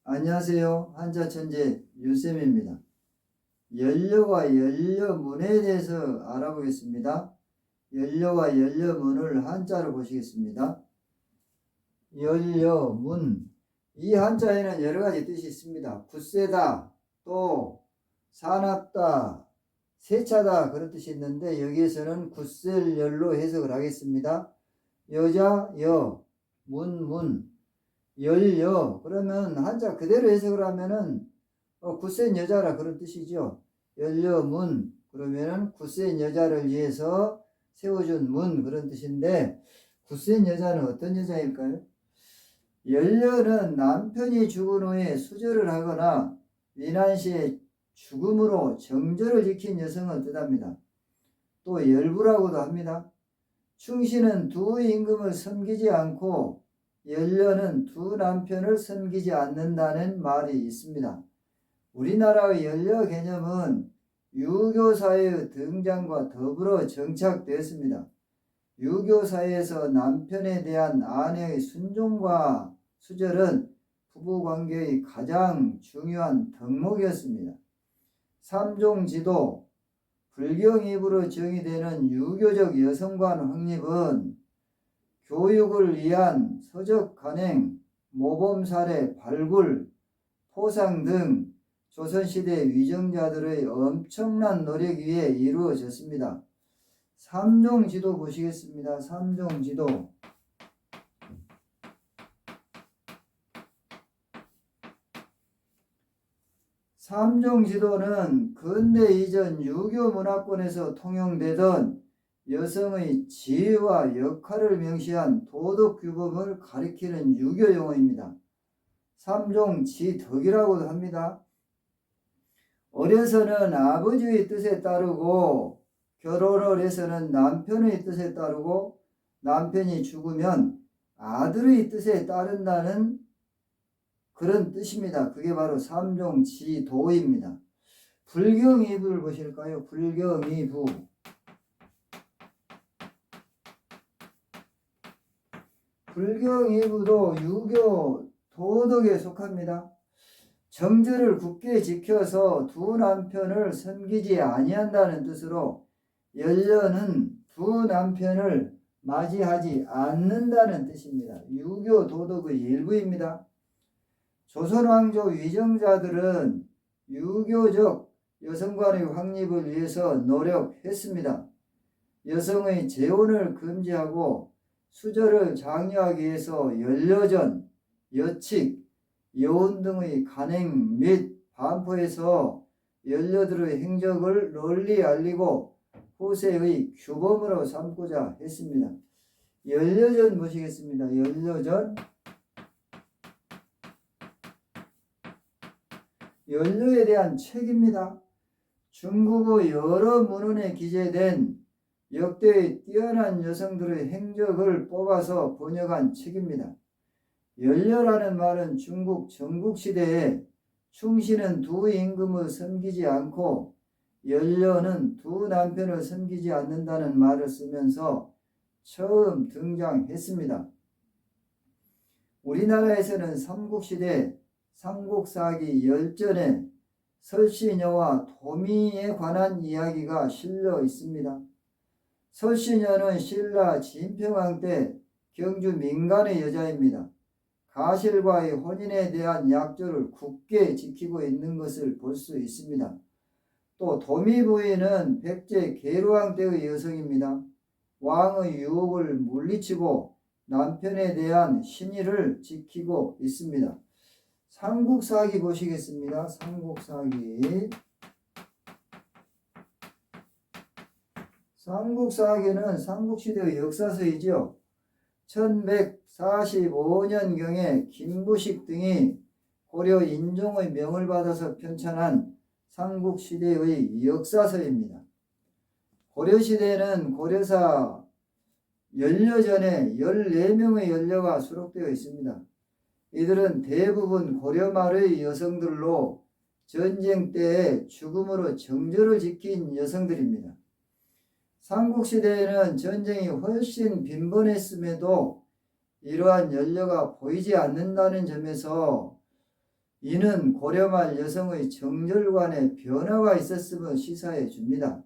안녕하세요. 한자천재 윤쌤입니다. 연료와 연료문에 대해서 알아보겠습니다. 연료와 연료문을 한자로 보시겠습니다. 연료문, 이 한자에는 여러가지 뜻이 있습니다. 굳세다, 또 사납다, 세차다, 그런 뜻이 있는데 여기에서는 굳셀 열로 해석을 하겠습니다. 여자, 문, 열여, 그러면 한자 그대로 해석을 하면은 굳센 여자라 그런 뜻이죠. 열여문, 그러면은 굳센 여자를 위해서 세워준 문, 그런 뜻인데 굳센 여자는 어떤 여자일까요? 열여는 남편이 죽은 후에 수절을 하거나 위난시에 죽음으로 정절을 지킨 여성을 뜻합니다. 또 열부라고도 합니다. 충신은 두 임금을 섬기지 않고 열녀는 두 남편을 섬기지 않는다는 말이 있습니다. 우리나라의 열녀 개념은 유교사회의 등장과 더불어 정착되었습니다. 유교사회에서 남편에 대한 아내의 순종과 수절은 부부관계의 가장 중요한 덕목이었습니다. 삼종지도, 불경입으로 정의되는 유교적 여성관 확립은 교육을 위한 서적 간행, 모범사례 발굴, 포상 등 조선시대 위정자들의 엄청난 노력 위에 이루어졌습니다. 삼종지도 보시겠습니다. 삼종지도. 삼종지도는 근대 이전 유교 문화권에서 통용되던 여성의 지위와 역할을 명시한 도덕규범을 가리키는 유교 용어입니다. 삼종지덕이라고도 합니다. 어려서는 아버지의 뜻에 따르고 결혼을 해서는 남편의 뜻에 따르고 남편이 죽으면 아들의 뜻에 따른다는 그런 뜻입니다. 그게 바로 삼종지도입니다. 불경이부를 보실까요? 불경이부. 불경이부도 유교 도덕에 속합니다. 정절을 굳게 지켜서 두 남편을 섬기지 아니한다는 뜻으로 열녀는 두 남편을 맞이하지 않는다는 뜻입니다. 유교 도덕의 일부입니다. 조선왕조 위정자들은 유교적 여성관의 확립을 위해서 노력했습니다. 여성의 재혼을 금지하고 수절을 장려하기 위해서 연려전, 여칙, 여혼 등의 간행 및 반포에서 연려들의 행적을 널리 알리고 후세의 규범으로 삼고자 했습니다. 연려전 보시겠습니다. 연려전. 연료에 대한 책입니다. 중국의 여러 문헌에 기재된 역대의 뛰어난 여성들의 행적을 뽑아서 번역한 책입니다. 연료라는 말은 중국 전국시대에 충신은 두 임금을 섬기지 않고 연료는 두 남편을 섬기지 않는다는 말을 쓰면서 처음 등장했습니다. 우리나라에서는 삼국시대 삼국사기 열전에 설시녀와 도미에 관한 이야기가 실려 있습니다. 설시녀는 신라 진평왕 때 경주 민간의 여자입니다. 가실과의 혼인에 대한 약조를 굳게 지키고 있는 것을 볼 수 있습니다. 또 도미 부인은 백제 계루왕 때의 여성입니다. 왕의 유혹을 물리치고 남편에 대한 신의를 지키고 있습니다. 삼국사기 보시겠습니다. 삼국사기. 삼국사기는 삼국시대의 역사서이죠. 1145년경에 김부식 등이 고려 인종의 명을 받아서 편찬한 삼국시대의 역사서입니다. 고려시대에는 고려사 연려전에 14명의 연려가 수록되어 있습니다. 이들은 대부분 고려 말의 여성들로 전쟁 때에 죽음으로 정절을 지킨 여성들입니다. 삼국시대에는 전쟁이 훨씬 빈번했음에도 이러한 연려가 보이지 않는다는 점에서 이는 고려말 여성의 정절관에 변화가 있었음을 시사해 줍니다.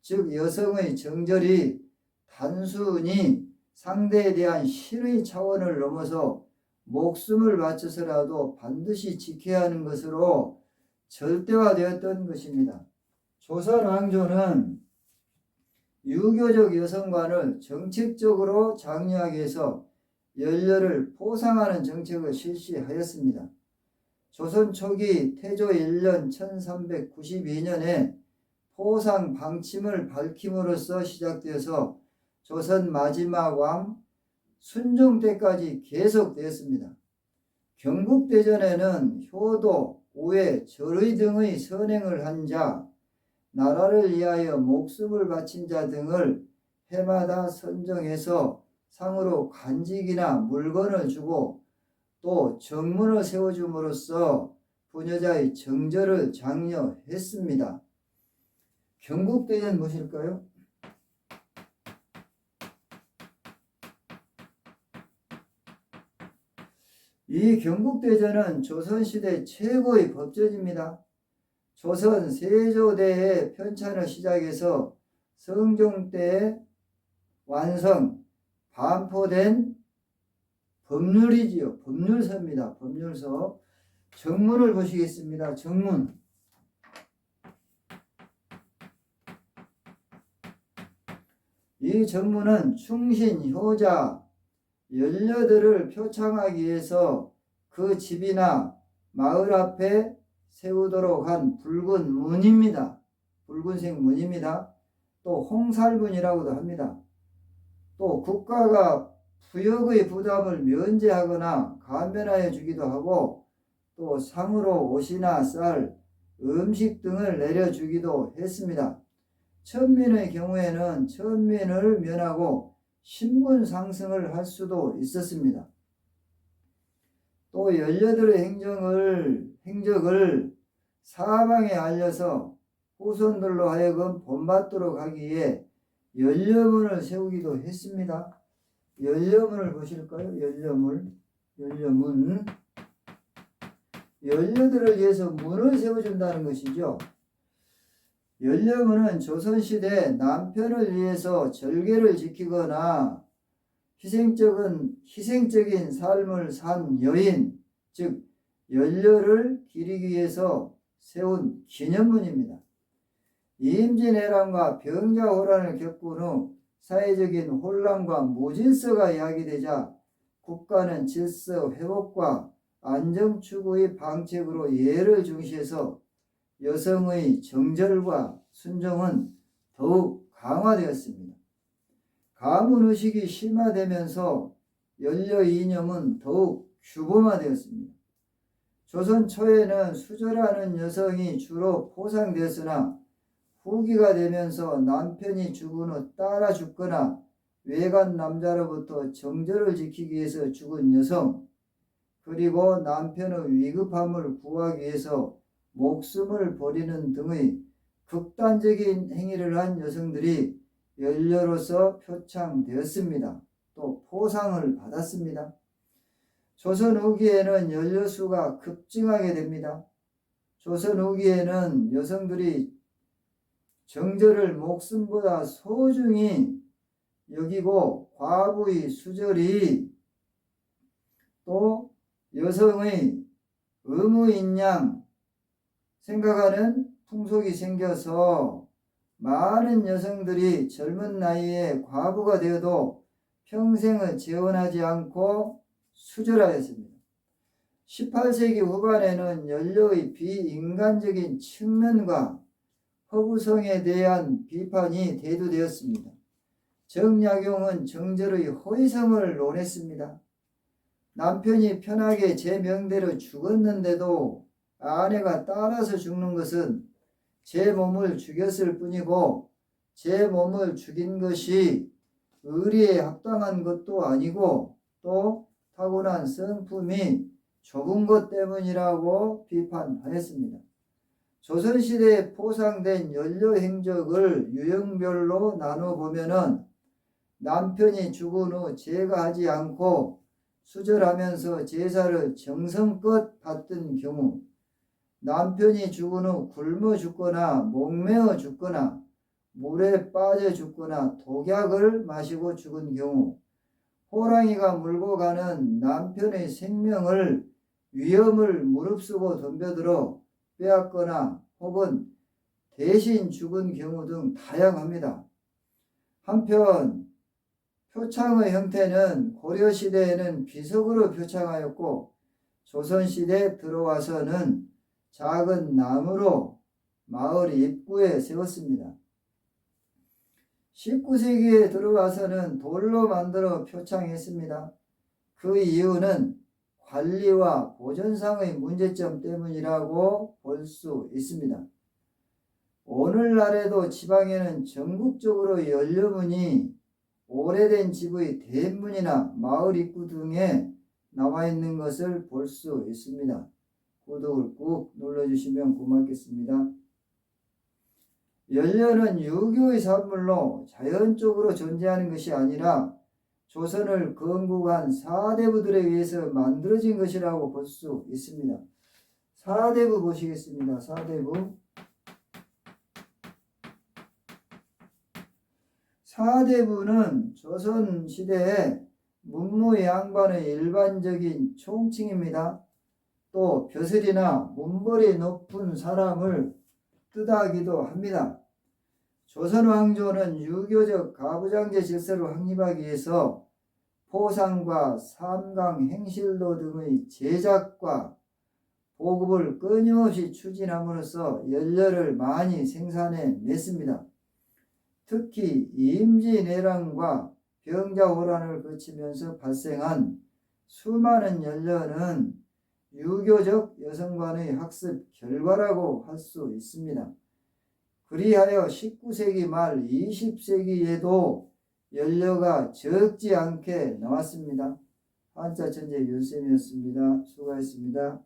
즉 여성의 정절이 단순히 상대에 대한 신의 차원을 넘어서 목숨을 바쳐서라도 반드시 지켜야 하는 것으로 절대화되었던 것입니다. 조선 왕조는 유교적 여성관을 정책적으로 장려하기 위해서 연려를 포상하는 정책을 실시하였습니다. 조선 초기 태조 1년 1392년에 포상 방침을 밝힘으로써 시작되어서 조선 마지막 왕 순종 때까지 계속되었습니다. 경국대전에는 효도, 우회, 절의 등의 선행을 한 자, 나라를 위하여 목숨을 바친 자 등을 해마다 선정해서 상으로 간직이나 물건을 주고 또 정문을 세워줌으로써 부녀자의 정절을 장려했습니다. 경국대전 무엇일까요? 이 경국대전은 조선시대 최고의 법전입니다. 조선 세조대의 편찬을 시작해서 성종 때 완성, 반포된 법률이지요. 법률서입니다. 법률서. 정문을 보시겠습니다. 정문. 이 정문은 충신, 효자, 연려들을 표창하기 위해서 그 집이나 마을 앞에 세우도록 한 붉은 문입니다. 붉은색 문입니다. 또 홍살문이라고도 합니다. 또 국가가 부역의 부담을 면제하거나 감면하여 주기도 하고 또 상으로 옷이나 쌀, 음식 등을 내려주기도 했습니다. 천민의 경우에는 천민을 면하고 신분 상승을 할 수도 있었습니다. 또 연려들의 행적을 사방에 알려서 후손들로 하여금 본받도록 하기 위해 연려문을 세우기도 했습니다. 연려문을 보실까요? 연려문. 연려들을 위해서 문을 세워준다는 것이죠. 연려문은 조선시대 남편을 위해서 절개를 지키거나 희생적인 삶을 산 여인, 즉 연려를 기리기 위해서 세운 기념문입니다. 임진왜란과 병자호란을 겪은 후 사회적인 혼란과 무질서가 이야기되자 국가는 질서 회복과 안정 추구의 방책으로 예를 중시해서 여성의 정절과 순종은 더욱 강화되었습니다. 가문의식이 심화되면서 연려 이념은 더욱 규범화되었습니다. 조선 초에는 수절하는 여성이 주로 포상되었으나 후기가 되면서 남편이 죽은 후 따라 죽거나 외간 남자로부터 정절을 지키기 위해서 죽은 여성, 그리고 남편의 위급함을 구하기 위해서 목숨을 버리는 등의 극단적인 행위를 한 여성들이 연려로서 표창되었습니다. 또 포상을 받았습니다. 조선 후기에는 연려수가 급증하게 됩니다. 조선 후기에는 여성들이 정절을 목숨보다 소중히 여기고 과부의 수절이 또 여성의 의무인 양 생각하는 풍속이 생겨서 많은 여성들이 젊은 나이에 과부가 되어도 평생을 재혼하지 않고 수절하였습니다. 18세기 후반에는 연려의 비인간적인 측면과 허구성에 대한 비판이 대두되었습니다. 정약용은 정절의 허위성을 논했습니다. 남편이 편하게 제 명대로 죽었는데도 아내가 따라서 죽는 것은 제 몸을 죽였을 뿐이고 제 몸을 죽인 것이 의리에 합당한 것도 아니고 또 타고난 성품이 좁은 것 때문이라고 비판하였습니다. 조선시대에 포상된 연려 행적을 유형별로 나눠보면은 남편이 죽은 후 제가 하지 않고 수절하면서 제사를 정성껏 받던 경우, 남편이 죽은 후 굶어 죽거나 목매어 죽거나 물에 빠져 죽거나 독약을 마시고 죽은 경우, 호랑이가 물고 가는 남편의 생명을 위험을 무릅쓰고 덤벼들어 빼앗거나 혹은 대신 죽은 경우 등 다양합니다. 한편 표창의 형태는 고려시대에는 비석으로 표창하였고 조선시대에 들어와서는 작은 나무로 마을 입구에 세웠습니다. 19세기에 들어와서는 돌로 만들어 표창했습니다. 그 이유는 관리와 보존상의 문제점 때문이라고 볼 수 있습니다. 오늘날에도 지방에는 전국적으로 연료문이 오래된 집의 대문이나 마을 입구 등에 나와 있는 것을 볼 수 있습니다. 구독을 꾹 눌러주시면 고맙겠습니다. 연료는 유교의 산물로 자연적으로 존재하는 것이 아니라 조선을 건국한 사대부들에 의해서 만들어진 것이라고 볼 수 있습니다. 사대부 보시겠습니다. 사대부. 사대부는 조선시대에 문무양반의 일반적인 총칭입니다. 또 벼슬이나 문벌이 높은 사람을 뜻하기도 합니다. 조선 왕조는 유교적 가부장제 질서를 확립하기 위해서 포상과 삼강 행실도 등의 제작과 보급을 끊임없이 추진함으로써 연료를 많이 생산해 냈습니다. 특히 임진왜란과 병자호란을 거치면서 발생한 수많은 연료는 유교적 여성관의 학습 결과라고 할 수 있습니다. 그리하여 19세기 말 20세기에도 연료가 적지 않게 나왔습니다. 한자천재 윤쌤이었습니다. 수고하셨습니다.